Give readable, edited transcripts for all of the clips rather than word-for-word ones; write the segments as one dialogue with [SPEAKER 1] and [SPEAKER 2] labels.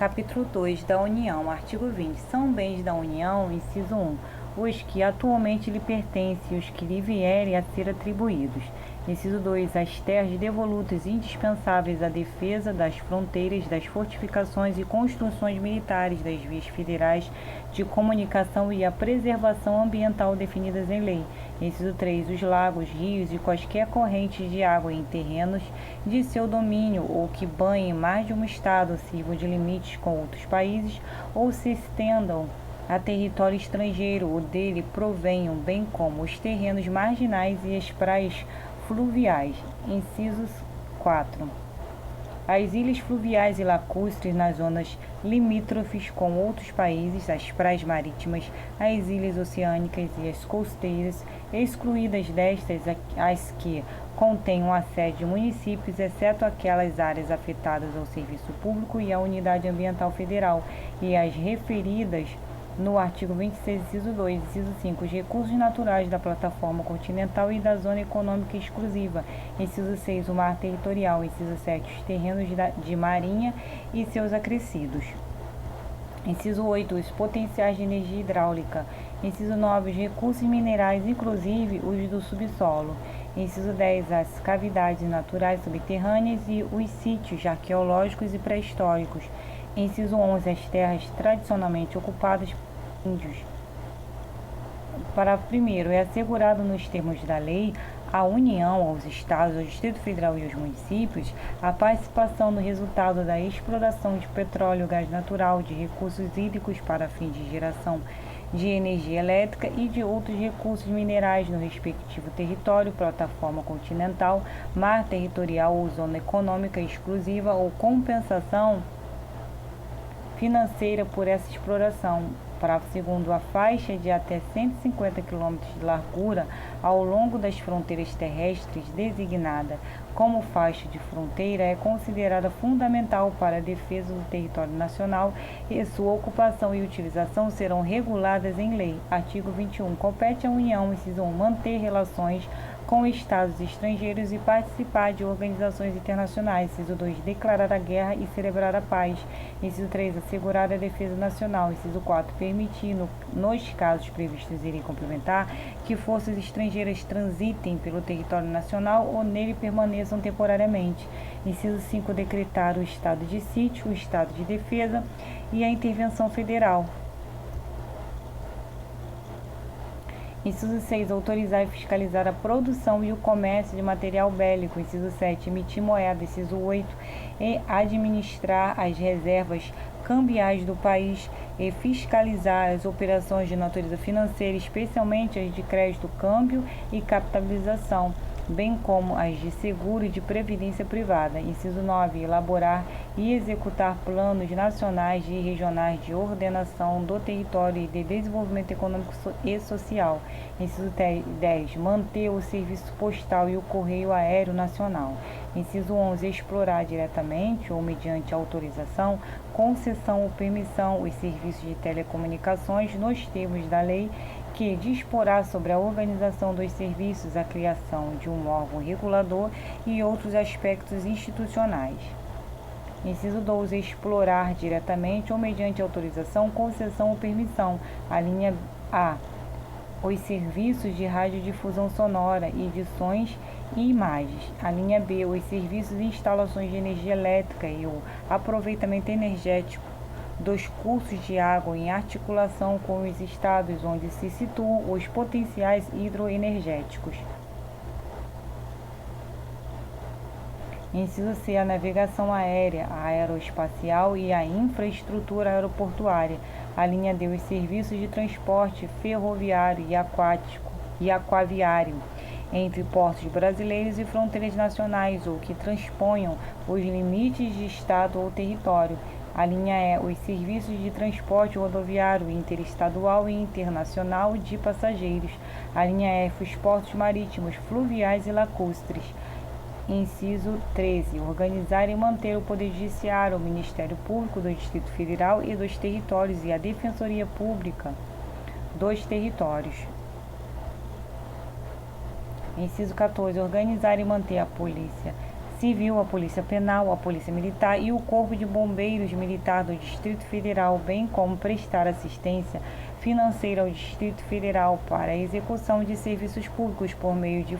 [SPEAKER 1] Capítulo 2 da União, artigo 20. São bens da União, inciso 1, os que atualmente lhe pertencem e os que lhe vierem a ser atribuídos. Inciso 2. As terras devolutas indispensáveis à defesa das fronteiras, das fortificações e construções militares, das vias federais de comunicação e à preservação ambiental definidas em lei. Inciso 3. Os lagos, rios e quaisquer correntes de água em terrenos de seu domínio ou que banhem mais de um estado, sirvam de limites com outros países ou se estendam a território estrangeiro ou dele provenham, bem como os terrenos marginais e as praias fluviais. Incisos 4. As ilhas fluviais e lacustres nas zonas limítrofes com outros países, as praias marítimas, as ilhas oceânicas e as costeiras, excluídas destas as que contenham a sede de municípios, exceto aquelas áreas afetadas ao serviço público e à unidade ambiental federal, e as referidas no artigo 26, inciso 2, inciso 5, os recursos naturais da plataforma continental e da zona econômica exclusiva. Inciso 6, o mar territorial. Inciso 7, os terrenos de marinha e seus acrescidos. Inciso 8, os potenciais de energia hidráulica. Inciso 9, os recursos minerais, inclusive os do subsolo. Inciso 10, as cavidades naturais subterrâneas e os sítios arqueológicos e pré-históricos. Inciso 11, as terras tradicionalmente ocupadas por índios. Parágrafo 1º. É assegurado nos termos da lei à União, aos Estados, ao Distrito Federal e aos municípios a participação no resultado da exploração de petróleo, gás natural, de recursos hídricos para fins de geração de energia elétrica e de outros recursos minerais no respectivo território, plataforma continental, mar territorial ou zona econômica exclusiva ou compensação financeira por essa exploração. Parágrafo 2º. A faixa de até 150 km de largura ao longo das fronteiras terrestres designada como faixa de fronteira é considerada fundamental para a defesa do território nacional e sua ocupação e utilização serão reguladas em lei. Artigo 21. Compete à União, inciso 1, manter relações com estados estrangeiros e participar de organizações internacionais. Inciso 2, declarar a guerra e celebrar a paz. Inciso 3, assegurar a defesa nacional. Inciso 4, permitir, nos casos previstos irem complementar, que forças estrangeiras transitem pelo território nacional ou nele permaneçam temporariamente. Inciso 5, decretar o estado de sítio, o estado de defesa e a intervenção federal. Inciso 6, autorizar e fiscalizar a produção e o comércio de material bélico. Inciso 7, emitir moeda. Inciso 8, administrar as reservas cambiais do país e fiscalizar as operações de natureza financeira, especialmente as de crédito, câmbio e capitalização, bem como as de seguro e de previdência privada. Inciso 9, elaborar e executar planos nacionais e regionais de ordenação do território e de desenvolvimento econômico e social. Inciso 10, manter o serviço postal e o correio aéreo nacional. Inciso 11, explorar diretamente ou mediante autorização, concessão ou permissão os serviços de telecomunicações nos termos da lei que disporá sobre a organização dos serviços, a criação de um órgão regulador e outros aspectos institucionais. Inciso 12, explorar diretamente ou mediante autorização, concessão ou permissão. A linha A, os serviços de radiodifusão sonora e de sons e imagens. A linha B, os serviços e instalações de energia elétrica e o aproveitamento energético dos cursos de água em articulação com os estados onde se situam os potenciais hidroenergéticos. Inciso C, a navegação aérea, a aeroespacial e a infraestrutura aeroportuária. A linha D, os serviços de transporte ferroviário e aquaviário entre portos brasileiros e fronteiras nacionais ou que transponham os limites de estado ou território. A linha E, os serviços de transporte rodoviário interestadual e internacional de passageiros. A linha F, os portos marítimos, fluviais e lacustres. Inciso 13. Organizar e manter o Poder Judiciário, o Ministério Público do Distrito Federal e dos territórios e a Defensoria Pública dos territórios. Inciso 14. Organizar e manter a Polícia Civil, a Polícia Penal, a Polícia Militar e o Corpo de Bombeiros Militar do Distrito Federal, bem como prestar assistência financeira ao Distrito Federal para a execução de serviços públicos por meio de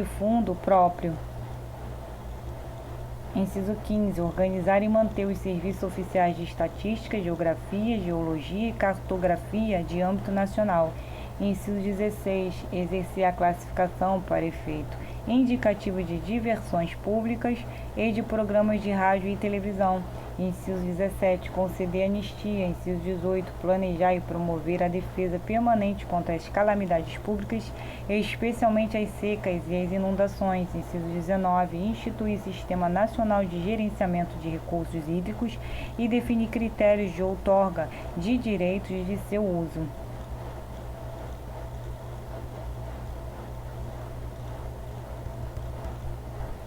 [SPEAKER 1] fundo próprio. Inciso 15. Organizar e manter os serviços oficiais de estatística, geografia, geologia e cartografia de âmbito nacional. Inciso 16. Exercer a classificação para efeito indicativo de diversões públicas e de programas de rádio e televisão. Inciso 17. Conceder anistia. Inciso 18. Planejar e promover a defesa permanente contra as calamidades públicas, especialmente as secas e as inundações. Inciso 19. Instituir Sistema Nacional de Gerenciamento de Recursos Hídricos e definir critérios de outorga de direitos de seu uso.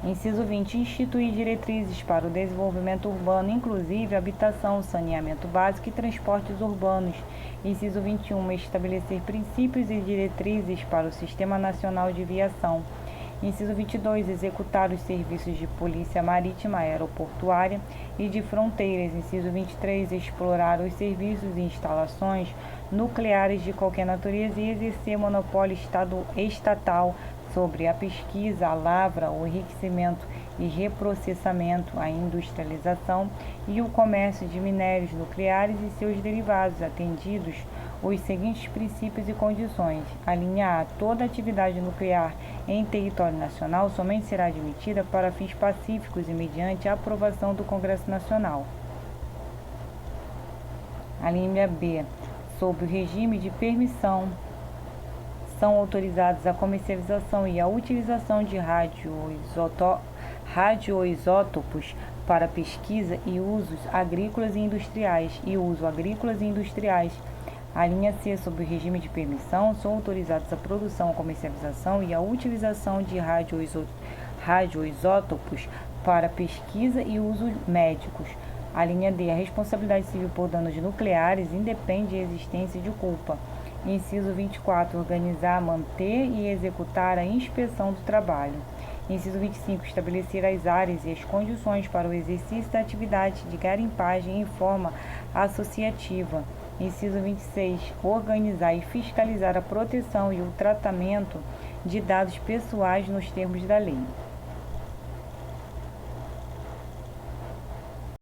[SPEAKER 1] Inciso 20. Instituir diretrizes para o desenvolvimento urbano, inclusive habitação, saneamento básico e transportes urbanos. Inciso 21. Estabelecer princípios e diretrizes para o Sistema Nacional de Viação. Inciso 22. Executar os serviços de polícia marítima, aeroportuária e de fronteiras. Inciso 23. Explorar os serviços e instalações nucleares de qualquer natureza e exercer monopólio estatal sobre a pesquisa, a lavra, o enriquecimento e reprocessamento, a industrialização e o comércio de minérios nucleares e seus derivados, atendidos os seguintes princípios e condições. A linha A. Toda atividade nuclear em território nacional somente será admitida para fins pacíficos e mediante a aprovação do Congresso Nacional. A linha B. Sob o regime de permissão, são autorizados a comercialização e a utilização de radioisótopos para pesquisa e usos agrícolas e industriais A linha C. Sob o regime de permissão, são autorizados a produção, a comercialização e a utilização de radioisótopos para pesquisa e usos médicos. A linha D. A responsabilidade civil por danos nucleares independe da existência de culpa. Inciso 24. Organizar, manter e executar a inspeção do trabalho. Inciso 25. Estabelecer as áreas e as condições para o exercício da atividade de garimpagem em forma associativa. Inciso 26. Organizar e fiscalizar a proteção e o tratamento de dados pessoais nos termos da lei.